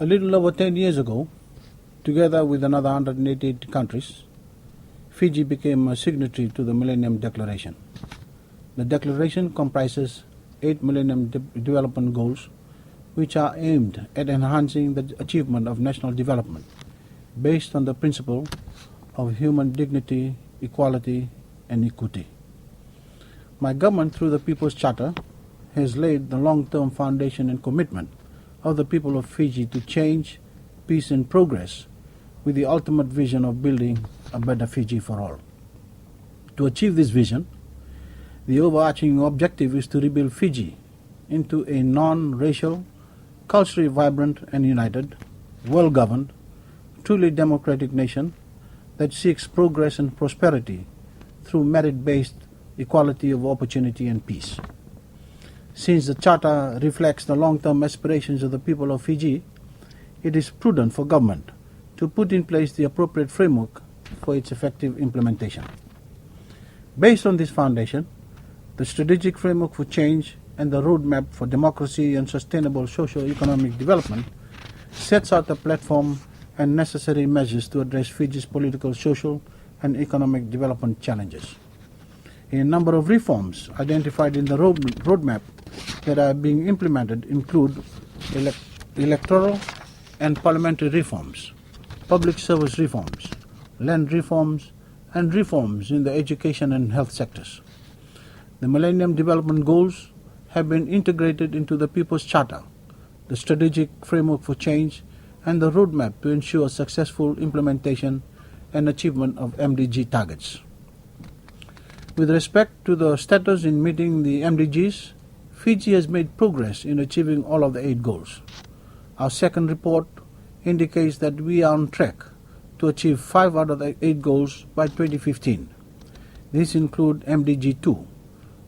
A little over 10 years ago, together with another 188 countries, Fiji became a signatory to the Millennium Declaration. The declaration comprises 8 Millennium Development Goals, which are aimed at enhancing the achievement of national development based on the principle of human dignity, equality, and equity. My government, through the People's Charter, has laid the long-term foundation and commitment of the people of Fiji to change, peace, and progress, with the ultimate vision of building a better Fiji for all. To achieve this vision, the overarching objective is to rebuild Fiji into a non-racial, culturally vibrant and united, well-governed, truly democratic nation that seeks progress and prosperity through merit-based equality of opportunity and peace. Since the Charter reflects the long-term aspirations of the people of Fiji, it is prudent for government to put in place the appropriate framework for its effective implementation. Based on this foundation, the Strategic Framework for Change and the Roadmap for Democracy and Sustainable Socio-Economic Development sets out a platform and necessary measures to address Fiji's political, social, and economic development challenges. A number of reforms identified in the roadmap that are being implemented include electoral and parliamentary reforms, public service reforms, land reforms, and reforms in the education and health sectors. The Millennium Development Goals have been integrated into the People's Charter, the Strategic Framework for Change, and the roadmap to ensure successful implementation and achievement of MDG targets. With respect to the status in meeting the MDGs, Fiji has made progress in achieving all of the 8 goals. Our second report indicates that we are on track to achieve 5 out of the 8 goals by 2015. These include MDG 2,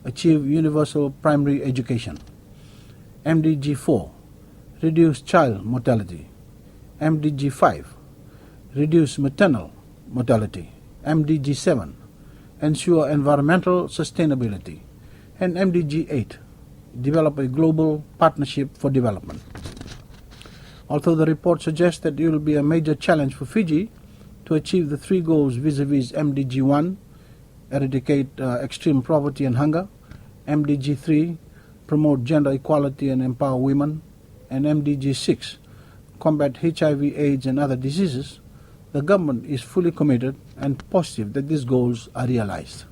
achieve universal primary education; MDG 4, reduce child mortality; MDG 5, reduce maternal mortality; MDG 7, ensure environmental sustainability; and MDG 8, develop a global partnership for development. Although the report suggests that it will be a major challenge for Fiji to achieve the 3 goals vis-a-vis MDG 1, eradicate extreme poverty and hunger; MDG 3, promote gender equality and empower women; and MDG 6, combat HIV, AIDS, and other diseases, the government is fully committed and positive that these goals are realized.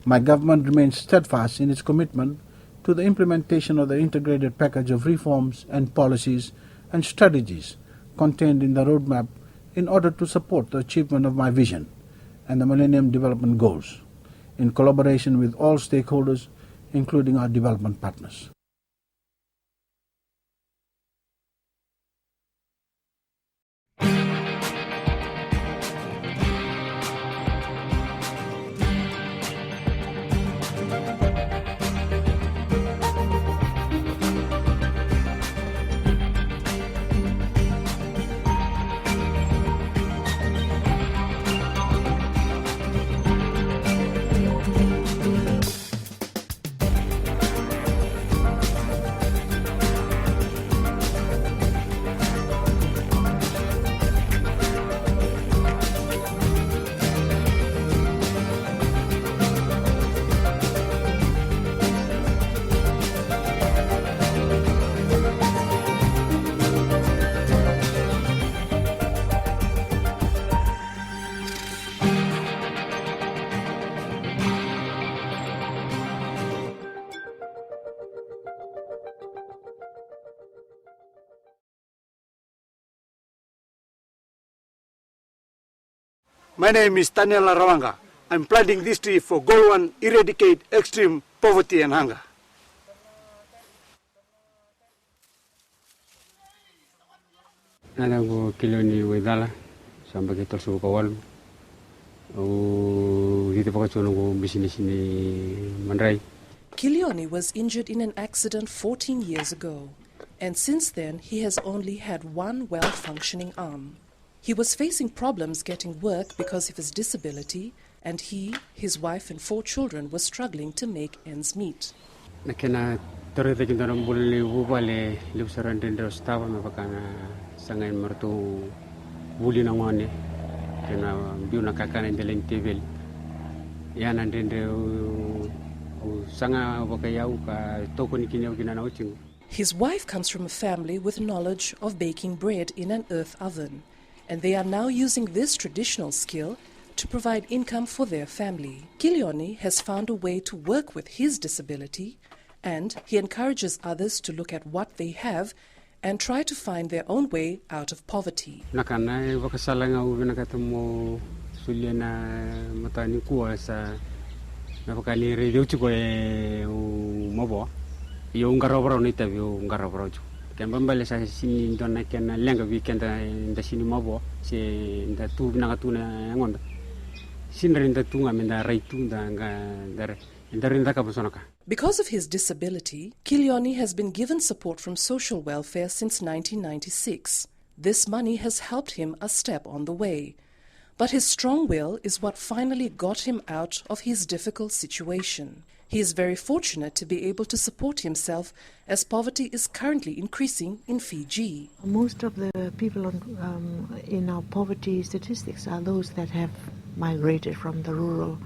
My government remains steadfast in its commitment to the implementation of the integrated package of reforms and policies and strategies contained in the roadmap in order to support the achievement of my vision and the Millennium Development Goals, in collaboration with all stakeholders, including our development partners. My name is Daniel Rawanga. I'm planting this tree for Goal 1, eradicate extreme poverty and hunger. Nada ko kiloni wedala sampai kita suku kawal. Dito pa kacuno ko business ni Mandray. Kilioni was injured in an accident 14 years ago, and since then he has only had one well-functioning arm. He was facing problems getting work because of his disability, and he, his wife and 4 children were struggling to make ends meet. Nakena torete kita orang boleh ubale lubsaran dendro stawa mapakana sangain martu wuli na ngone kena biu na kakana delen tevel yana ndende sanga wakayau ka toko ni kinyo kinana uchingu. His wife comes from a family with knowledge of baking bread in an earth oven, and they are now using this traditional skill to provide income for their family. Kilioni has found a way to work with his disability, and he encourages others to look at what they have and try to find their own way out of poverty. Nakana wakasalanga uvinakatamo suliana matani kuwa sa napakali radio chiko mobo yo ngarobro ni tabio ngarobro chu kembambale sa sini donna ken lenga weekend nda sini mobo se nda tu na tuna ngonda sinre nda tunga menda raitu ndare ndarinda kabusonaka. Because of his disability, Kilioni has been given support from social welfare since 1996. This money has helped him a step on the way. But his strong will is what finally got him out of his difficult situation. He is very fortunate to be able to support himself as poverty is currently increasing in Fiji. Most of the people in our poverty statistics are those that have migrated from the rural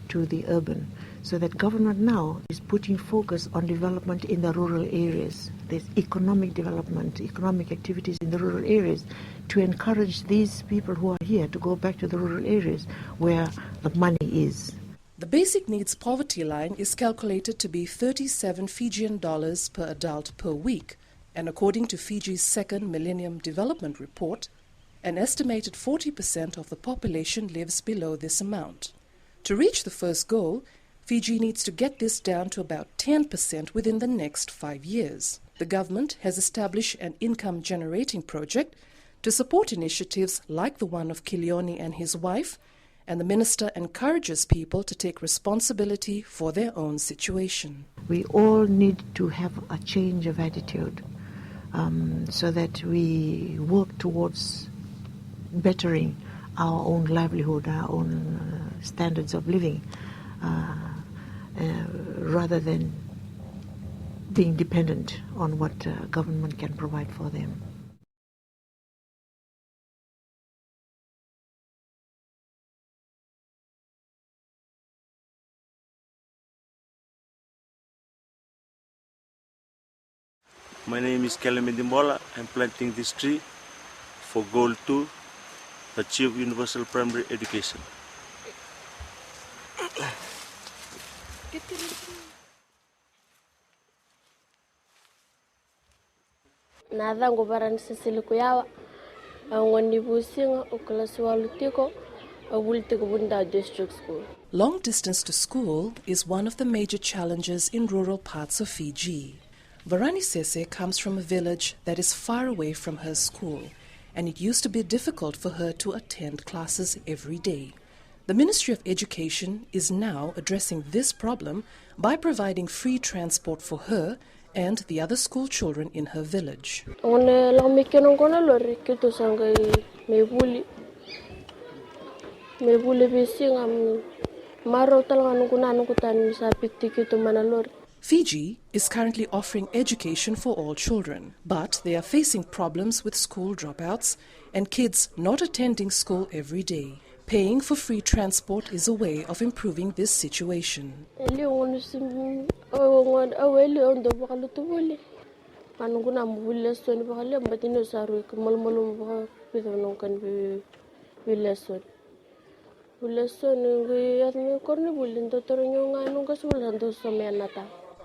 to the urban. So that government now is putting focus on development in the rural areas. There's economic development, economic activities in the rural areas to encourage these people who are here to go back to the rural areas where the money is. The basic needs poverty line is calculated to be 37 Fijian dollars per adult per week, and according to Fiji's second Millennium Development Report, an estimated 40% of the population lives below this amount. To reach the first goal, Fiji needs to get this down to about 10% within the next 5 years. The government has established an income-generating project to support initiatives like the one of Kilioni and his wife, and the minister encourages people to take responsibility for their own situation. We all need to have a change of attitude so that we work towards bettering our own livelihood, our own standards of living, rather than being dependent on what government can provide for them. My name is Kelemi Dimbola. I'm planting this tree for goal 2, achieve universal primary education. Nadhango barani sisili kuyawa ngoni businga uklasi walutiko awultiko bunda district school. Long distance to school is one of the major challenges in rural parts of Fiji. Varani Sese comes from a village that is far away from her school, and it used to be difficult for her to attend classes every day. The Ministry of Education is now addressing this problem by providing free transport for her and the other school children in her village. Fiji is currently offering education for all children, but they are facing problems with school dropouts and kids not attending school every day. Paying for free transport is a way of improving this situation.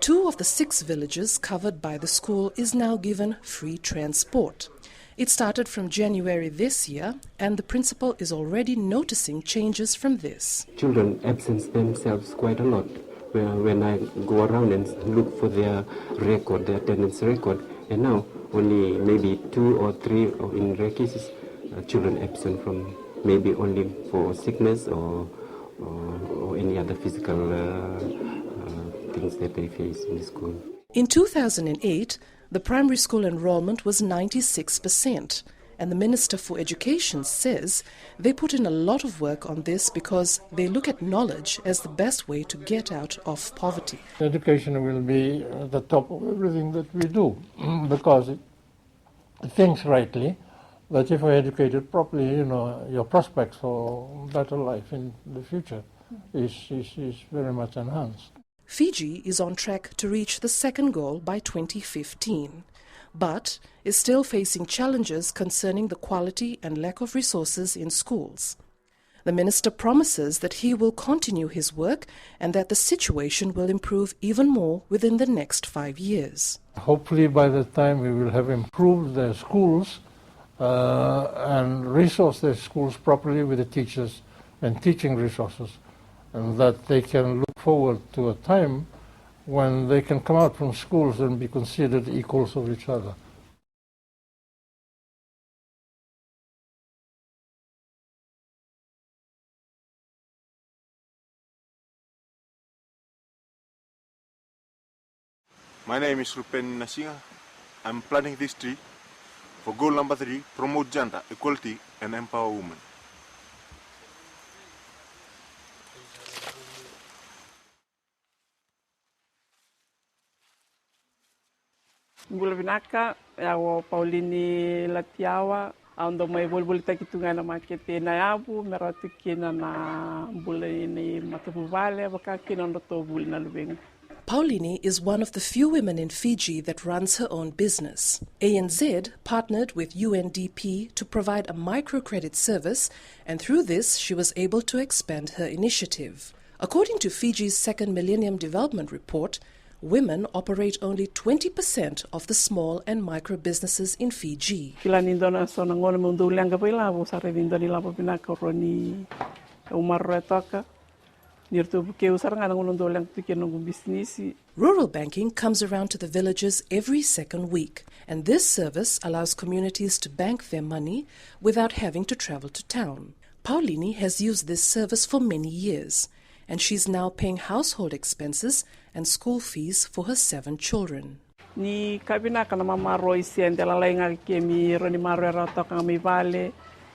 Two of the 6 villages covered by the school is now given free transport. It started from January this year, and the principal is already noticing changes from this. Children absent themselves quite a lot. When I go around and look for their record, their attendance record, and now only maybe 2 or 3, or in rare cases, children absent from maybe only for sickness or any other physical things that they face in the school. In 2008, the primary school enrollment was 96%, and the Minister for Education says they put in a lot of work on this because they look at knowledge as the best way to get out of poverty. Education will be at the top of everything that we do because it thinks rightly that if I educate it properly, your prospects for better life in the future is very much enhanced. Fiji is on track to reach the second goal by 2015, but is still facing challenges concerning the quality and lack of resources in schools. The minister promises that he will continue his work and that the situation will improve even more within the next 5 years. Hopefully by the time we will have improved their schools and resourced their schools properly with the teachers and teaching resources, and that they can look forward to a time when they can come out from schools and be considered equals of each other. My name is Paulini Latiyawa. I'm planting this tree for goal number 3, promote gender equality and empower women. Bula vinaka yawo Paulini Latiyawa ando mai bulbul takitunga na makete na yabu meratu kina na bula ini matapu vale baka kina ndo to bula na lubeng. Paulini is one of the few women in Fiji that runs her own business. ANZ partnered with UNDP to provide a microcredit service, and through this she was able to expand her initiative. According to Fiji's second Millennium Development Report, women operate only 20% of the small and micro businesses in Fiji. Kilanindona sona ngona mundu lenga pela bo sare vindoni la popina koroni umarretoka. Rural banking comes around to the villages every second week, and this service allows communities to bank their money without having to travel to town. Paulini has used this service for many years, and she's now paying household expenses and school fees for her 7 children. Ni kabina kana mama roi siende la lenga kemi roni maro era toka mi vale.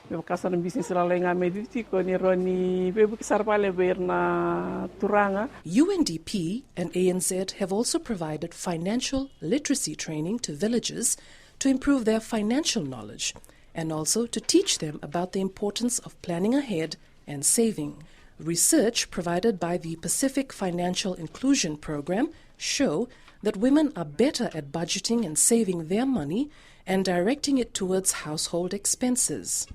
UNDP and ANZ have also provided financial literacy training to villagers to improve their financial knowledge and also to teach them about the importance of planning ahead and saving. Research provided by the Pacific Financial Inclusion Program show that women are better at budgeting and saving their money and directing it towards household expenses.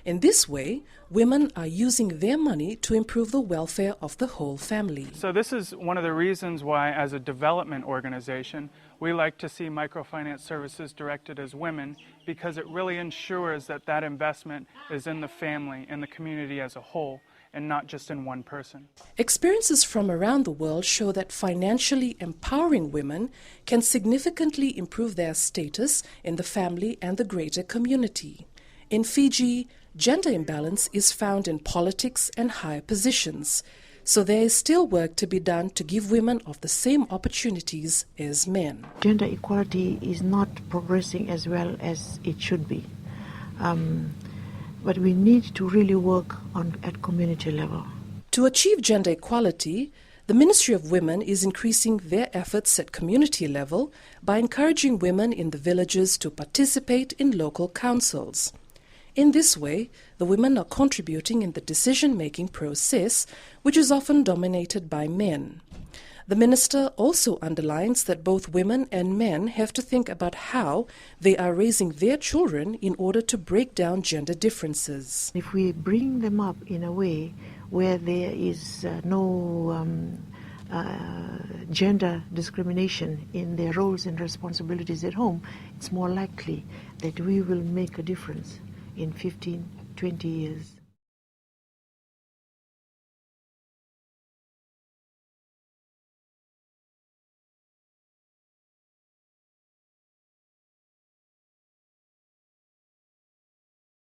In this way, women are using their money to improve the welfare of the whole family. So this is one of the reasons why, as a development organization, we like to see microfinance services directed as women, because it really ensures that that investment is in the family and the community as a whole, and not just in one person. Experiences from around the world show that financially empowering women can significantly improve their status in the family and the greater community. In Fiji, gender imbalance is found in politics and higher positions, so there is still work to be done to give women of the same opportunities as men. Gender equality is not progressing as well as it should be, but we need to really work at community level. To achieve gender equality, the Ministry of Women is increasing their efforts at community level by encouraging women in the villages to participate in local councils. In this way, the women are contributing in the decision-making process, which is often dominated by men. The minister also underlines that both women and men have to think about how they are raising their children in order to break down gender differences. If we bring them up in a way where there is no gender discrimination in their roles and responsibilities at home, it's more likely that we will make a difference in 15, 20 years.